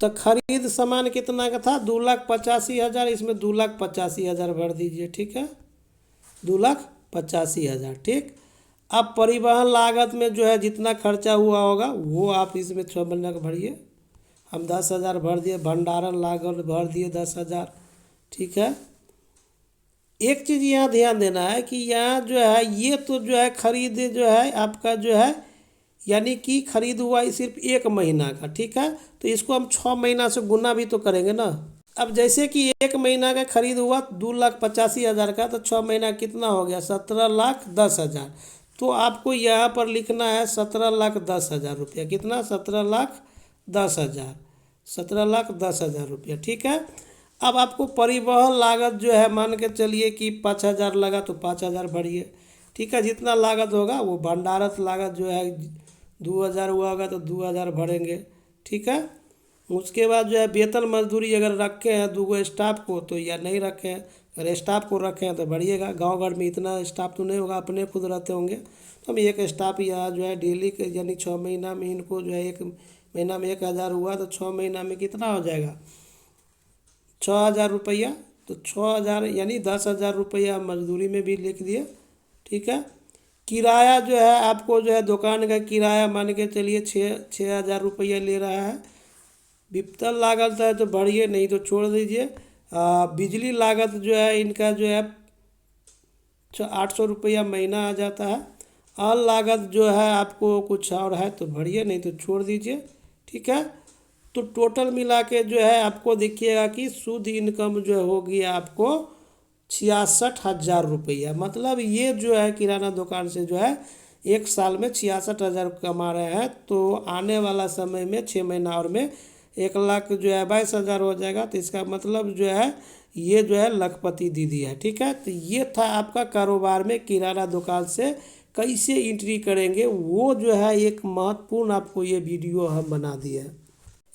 तो खरीद सामान कितना का था, 2,85,000, इसमें 2,85,000 भर दीजिए। ठीक है, 2,85,000। ठीक, अब परिवहन लागत में जो है जितना खर्चा हुआ होगा वो आप इसमें 6 महीने का भरिए। हम 10,000 भर दिए, भंडारण लागत भर दिए 10,000। ठीक है, एक चीज़ यहाँ ध्यान देना है कि यहाँ जो है ये तो जो है खरीद जो है आपका जो है, यानी कि खरीद हुआ सिर्फ 1 महीना का। ठीक है, तो इसको हम 6 महीना से गुना भी तो करेंगे ना। अब जैसे कि 1 महीना का खरीद हुआ 2,85,000 का, तो 6 महीना कितना हो गया, 17,10,000। तो आपको यहाँ पर लिखना है 17,10,000 रुपया। कितना, 17,10,000, 17,10,000 रुपया। ठीक है, अब आपको परिवहन लागत जो है मान के चलिए कि 5,000 लगा, तो 5,000 भरिए। ठीक है, जितना लागत होगा वो भंडारत लागत जो है 2,000 हुआ होगा, तो 2,000 भरेंगे। ठीक है, उसके बाद जो है वेतन मजदूरी अगर रखे हैं 2 स्टाफ को, तो या नहीं रखे हैं, अगर स्टाफ को रखे हैं तो बढ़िएगा। गांव घर में इतना स्टाफ तो नहीं होगा, अपने खुद रहते होंगे, तो हम एक स्टाफ यहाँ जो है डेली के, यानी 6 महीना में इनको जो है 1 महीना में 1,000 हुआ, तो 6 महीना में कितना हो जाएगा, 6,000 रुपया। तो 6,000 यानी 10,000 रुपया मजदूरी में भी लिख दिए। ठीक है, किराया जो है आपको जो है दुकान का किराया मान के चलिए 6,000 रुपया ले रहा है। वित्तल लागत है तो बढ़िए, नहीं तो छोड़ दीजिए। बिजली लागत जो है इनका जो है 800 रुपया महीना आ जाता है। अन्य लागत जो है आपको कुछ और है तो बढ़िए, नहीं तो छोड़ दीजिए। ठीक है, तो टोटल मिला के जो है आपको देखिएगा कि शुद्ध इनकम जो होगी आपको 66,000 रुपया। मतलब ये जो है किराना दुकान से जो है 1 साल में 66,000 कमा रहे हैं, तो आने वाला समय में 6 महीना और में 1,00,000 जो है 22,000 हो जाएगा। तो इसका मतलब जो है ये जो है लखपति दीदी है। ठीक है, तो ये था आपका कारोबार में किराना दुकान से कैसे एंट्री करेंगे, वो जो है एक महत्वपूर्ण आपको ये वीडियो हम बना दिए हैं।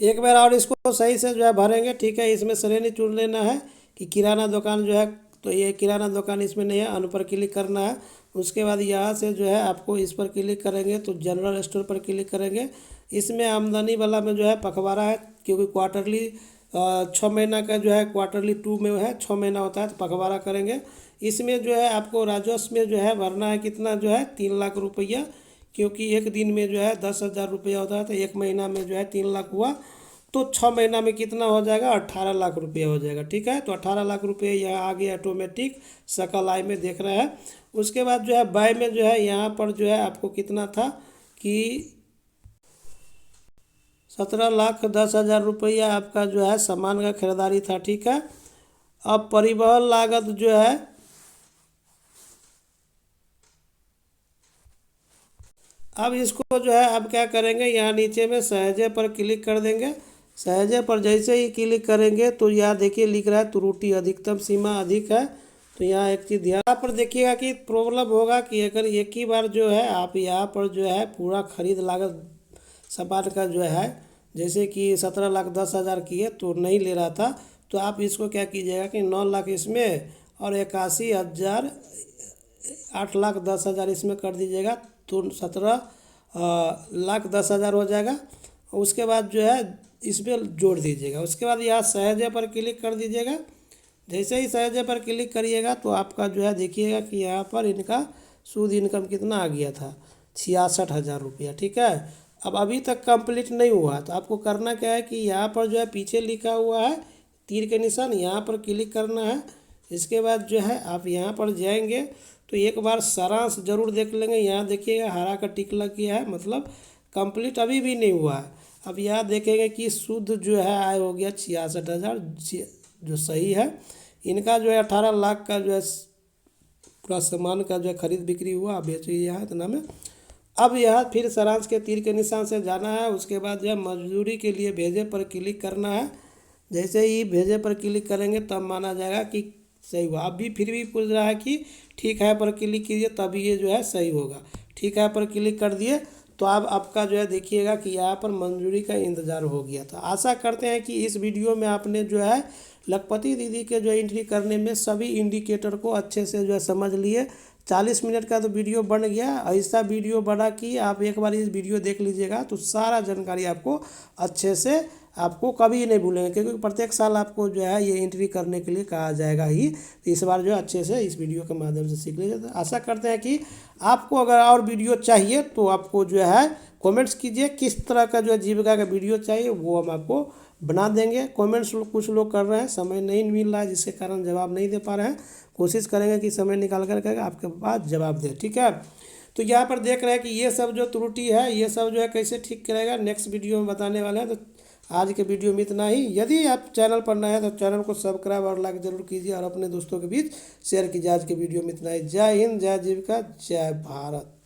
एक बार और इसको सही से जो है भरेंगे। ठीक है, इसमें श्रेणी चुन लेना है कि किराना दुकान जो है, तो ये किराना दुकान इसमें नहीं है, अन पर क्लिक करना है। उसके बाद यहाँ से जो है आपको इस पर क्लिक करेंगे तो जनरल स्टोर पर क्लिक करेंगे। इसमें आमदनी वाला में जो है पखवाड़ा है, क्योंकि क्वार्टरली 6 महीना का जो है क्वार्टरली 2 में है, 6 महीना होता है, तो पखवाड़ा करेंगे। इसमें जो है आपको राजस्व में जो है भरना है कितना, जो है 3,00,000 रुपया, क्योंकि एक दिन में जो है 10,000 रुपया होता है, तो 1 महीना में जो है 3,00,000 हुआ, तो 6 महीना में कितना हो जाएगा, 18,00,000 रुपया हो जाएगा। ठीक है, तो 18,00,000 रुपये यहाँ आ गया ऑटोमेटिक, सकल आय में देख रहे हैं। उसके बाद जो है व्यय में जो है यहाँ पर जो है आपको कितना था कि 17,10,000 रुपया आपका जो है सामान का खरीदारी था। ठीक है, अब परिवहन लागत जो है अब इसको जो है अब क्या करेंगे, यहाँ नीचे में सहजे पर क्लिक कर देंगे। सहजे पर जैसे ही क्लिक करेंगे तो यहाँ देखिए लिख रहा है त्रुटि अधिकतम सीमा अधिक है। तो यहाँ एक चीज़ ध्यान पर देखिएगा कि प्रॉब्लम होगा कि अगर एक ही बार जो है आप यहाँ पर जो है पूरा खरीद लागत सामान का जो है, जैसे कि 17,10,000 की है तो नहीं ले रहा था, तो आप इसको क्या कीजिएगा कि 9,00,000 इसमें और 81,000, 8,10,000 इसमें कर दीजिएगा, तो 17,10,000 हो जाएगा। उसके बाद जो है इसमें जोड़ दीजिएगा। उसके बाद यहाँ सहजे पर क्लिक कर दीजिएगा। जैसे ही सहजे पर क्लिक करिएगा तो आपका जो है देखिएगा कि यहाँ पर इनका शुद्ध इनकम कितना आ गया था, 66,000 रुपया। ठीक है, अब अभी तक कंप्लीट नहीं हुआ, तो आपको करना क्या है कि यहाँ पर जो है पीछे लिखा हुआ है तीर के निशान, यहाँ पर क्लिक करना है। इसके बाद जो है आप यहाँ पर जाएंगे तो एक बार सारांश जरूर देख लेंगे। यहाँ देखिएगा हरा का टिक लग गया है, मतलब कंप्लीट अभी भी नहीं हुआ है। अब यहाँ देखेंगे कि शुद्ध जो है आय हो गया 66,000, जो सही है। इनका जो है 18,00,000 का जो है पूरा सामान का जो है खरीद बिक्री हुआ, बेच दिया है इतना में। अब यहाँ फिर सारांश के तीर के निशान से जाना है। उसके बाद जो है मजदूरी के लिए भेजे पर क्लिक करना है। जैसे ही भेजे पर क्लिक करेंगे तब माना जाएगा कि सही हुआ। अब भी फिर भी पूछ रहा है कि ठीक है पर क्लिक कीजिए तभी ये जो है सही होगा। ठीक है पर क्लिक कर दिए तो अब आपका जो है देखिएगा कि यहाँ पर मंजूरी का इंतज़ार हो गया था। आशा करते हैं कि इस वीडियो में आपने जो है लखपति दीदी के जो एंट्री करने में सभी इंडिकेटर को अच्छे से जो है समझ लिए। 40 मिनट का तो वीडियो बन गया, ऐसा वीडियो बना कि आप एक बार इस वीडियो देख लीजिएगा तो सारा जानकारी आपको अच्छे से आपको कभी नहीं भूलेंगे, क्योंकि प्रत्येक साल आपको जो है ये एंट्री करने के लिए कहा जाएगा ही। तो इस बार जो है अच्छे से इस वीडियो के माध्यम से सीख लीजिए। तो आशा करते हैं कि आपको अगर और वीडियो चाहिए तो आपको जो है कमेंट्स कीजिए किस तरह का जो है जीविका का वीडियो चाहिए, वो हम आपको बना देंगे। कमेंट्स कुछ लोग कर रहे हैं, समय नहीं मिल रहा है जिसके कारण जवाब नहीं दे पा रहे हैं। कोशिश करेंगे कि समय निकाल कर आपके पास जवाब दें, ठीक है। तो यहाँ पर देख रहे हैं कि ये सब जो त्रुटि है ये सब जो है कैसे ठीक करेगा, नेक्स्ट वीडियो में बताने वाले हैं। तो आज के वीडियो में इतना ही। यदि आप चैनल पर नए हैं तो चैनल को सब्सक्राइब और लाइक जरूर कीजिए और अपने दोस्तों के बीच शेयर कीजिए। आज के वीडियो में इतना ही। जय हिंद, जय जीविका, जय भारत।